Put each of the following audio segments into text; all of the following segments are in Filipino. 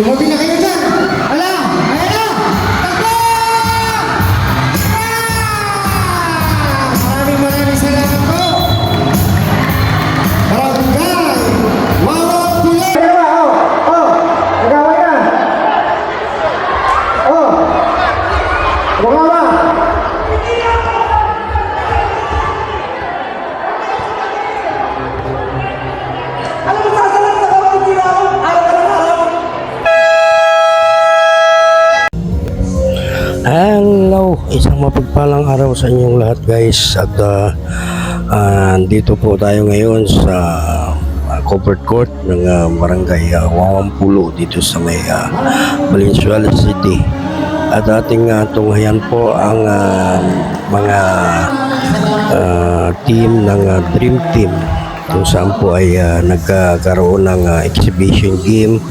Tumabi na kayo dyan! Ala! Ayan na! Takbo! Maraming salamat po! Barangay! Wawang Pula! Ayan na! Nagaway na! Bukawa! Hello, isang mapagpalang araw sa inyong lahat guys. At dito po tayo ngayon sa covered court ng barangay Wawampulo dito sa may Valenzuela City. At ating tunghayan po ang mga team ng Dream Team kung saan po ay nagkakaroon ng exhibition game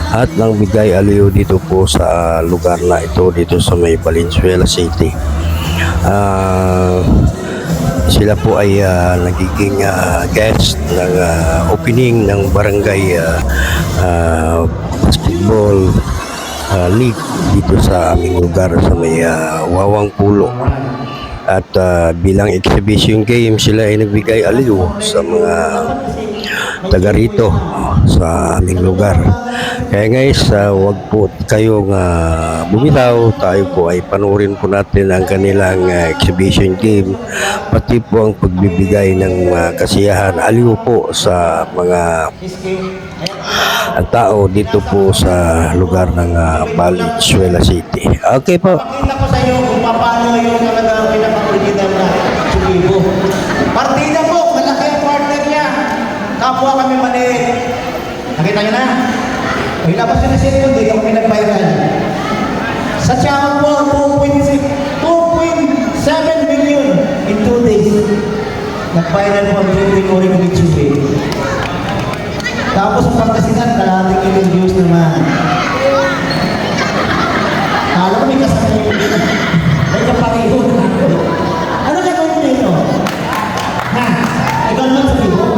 at nang bigay aliw dito po sa lugar na ito dito sa may Valenzuela City. Sila po ay nagiging guest ng opening ng barangay basketball league dito sa aming lugar sa may Wawampulo. At bilang exhibition game, sila ay nagbigay aliw sa mga taga rito sa aming lugar. Kaya guys, wag po kayong bumitaw. Tayo po ay panoorin po natin ang kanilang exhibition game, pati po ang pagbibigay ng kasiyahan, aliw po sa mga tao dito po sa lugar ng Valenzuela City. Okay po. Pakita ko sa iyo kung paano yung talaga pinapakalitan na Subibo. Partida po, malaki ang partner niya. Kapwa kami maliit. Nakita niyo na? O ilabas niyo na siya yun, dito kami nagbayran. Sa Tiawan po, 2.7 million in 2 days. Nagbayran po ang 20 orin ng Subibo. Tapos ang Pangasinan, kalating ilang views naman. Alam mo, may kasama yung dito. May kapareho. Ano gagawin mo dito? Ha? Ikaw naman sa bibo?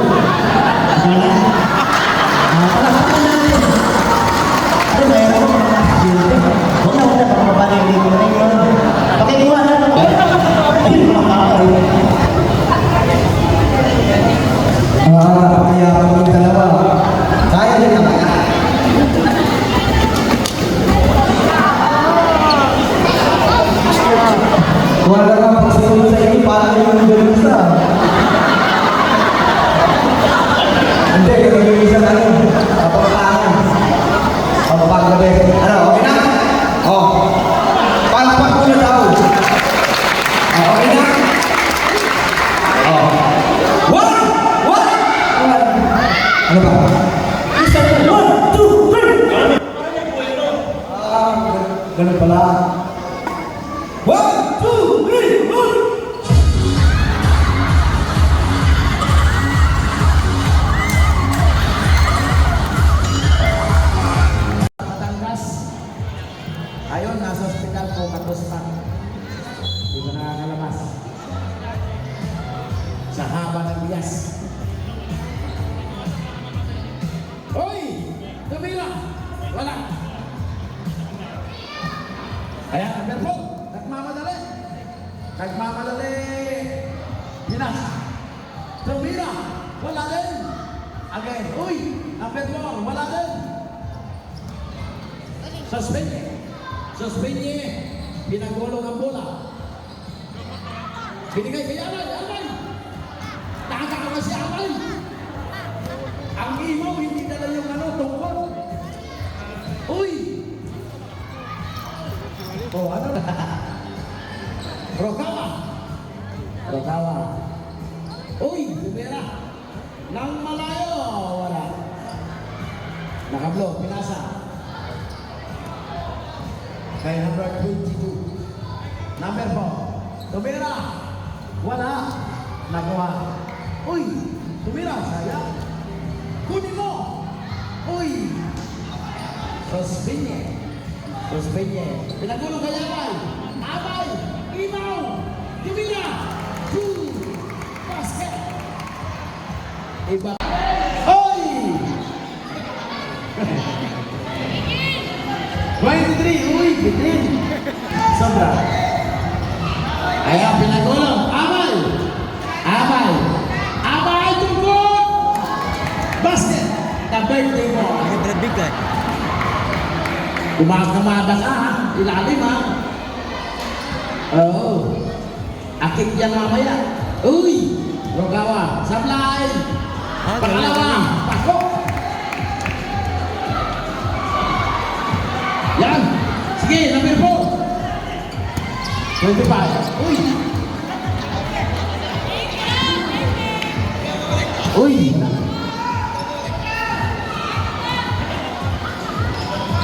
Ikaw na? Palahapan natin. Ano ba yun? Huwag na baka mapanilig mo na yun. Pakikuha na naman. Ayun, makakaroon. Kaya kami dalawa. Kaya din naman. Wala ka magsisunod sa inyo, paano yung nagulisa? Hindi, yung nagulisa na rin. Kapagpakan. Kapagpakan. Ano, okay na? Palpak mo na daw. Okay na? One! Ano ba? Isa na, 1, 2, 3! Ganun pala. 1, 2, 3, 1! Batangas. Ayun, nasa hospital po, katuspan. Hindi ko nakakalabas. Sa haba ng bias. Hoy! Tumira! Wala! Ayan, number 4. Nagmamadali. Nagmamadali. Pinas. Tumira. Wala din. Again. Uy! Number 4. Wala din. Suspende. Suspende. Pinagulong ang bola. Binigay kay Alay. Alay! Nakakakawa si Alay. Ang imaw, hindi dala yung tungkol. Uy! Oh, ano na? Rokawa. Rokawa. Uy, Tumira. Nang malayo, wala. Nakablo, pinasa. Kay number 22. Number 4. Tumira. Wala. Nagawa. Uy, Tumira, sayang. Kunin mo. Uy. Suspinye. Suspinye. Pinagulong kay Abay. Abay. Imaw. Tumira. 2. Basket. Iba. Oy! bitin. Sobra. Ayan, pinagulong. Abay! Abay! Abay, tungkol! Basket! The birthday mo. Kumakamada ka, ha? Ilalim, ha? Oo. Akit yan mamaya. Uy! Rogawa, sablay! Pangalawa, pasok! Yan! Sige, number 4! 25. Uy! Uy!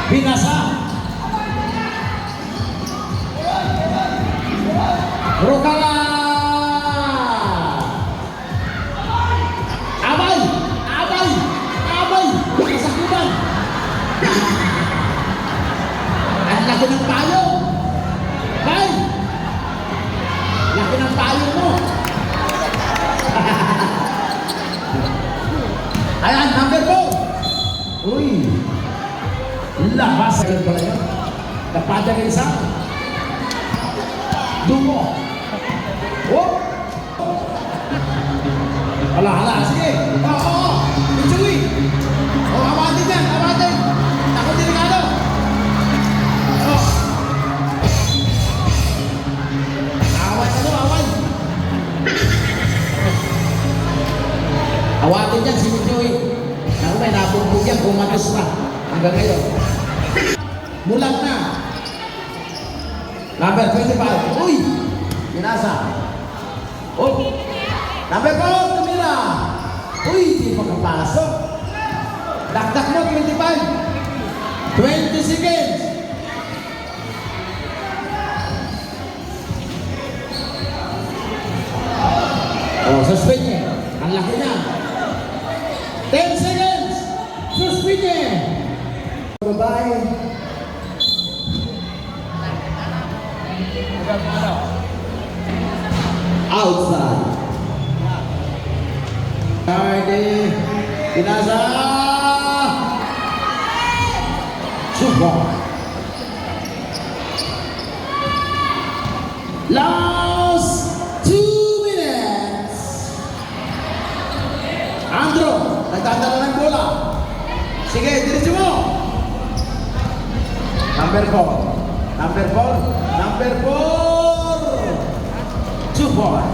Binasa! Rokala! Abay! Abay! Abay! Kasakutan! Ang laki ng payo! Bay! Laki ng payo mo! Ayan, number 4! Uy! Labas agad pala yun. Tapada rin isa. Dungo. Oh! Hala, hala. Sige. Oo. Itsui. Oh, awatin yan. Awatin. Ako delikado. Oh. Away ka doon. Away. Awatin yan si Itsui. Ako may napumpog yan. Kumatos na. Hanggang ngayon. Mulat na. Number 25. Uy! Binasa. Oh! Number 4, tumira. Uy! Di makapasok. Dakdak mo, 25. 20 seconds. Oh, suspend niya. Ang laki niya. 10 seconds. Suspend niya. Babae. Outside. Cardi. Binasa. Super. Last 2 minutes. Andro. Nagdadala ng bola. Sige, diretso mo. Number 4. Number 4. Number 4. 2 point.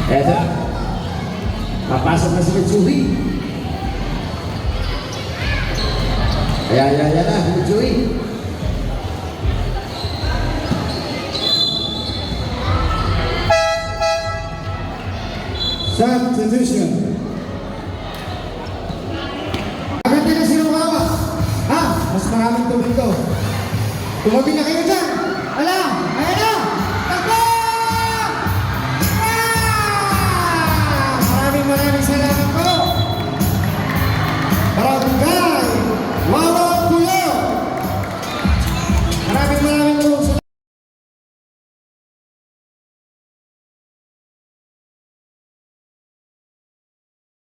Eto. Papasok na si Mitsuhi. Ayan na, si Mitsuhi. Substitution. Agad din na sino kawa. Ha? Mas maraming tubig to. Tumabi na kayo dyan. Ala! Ayan na!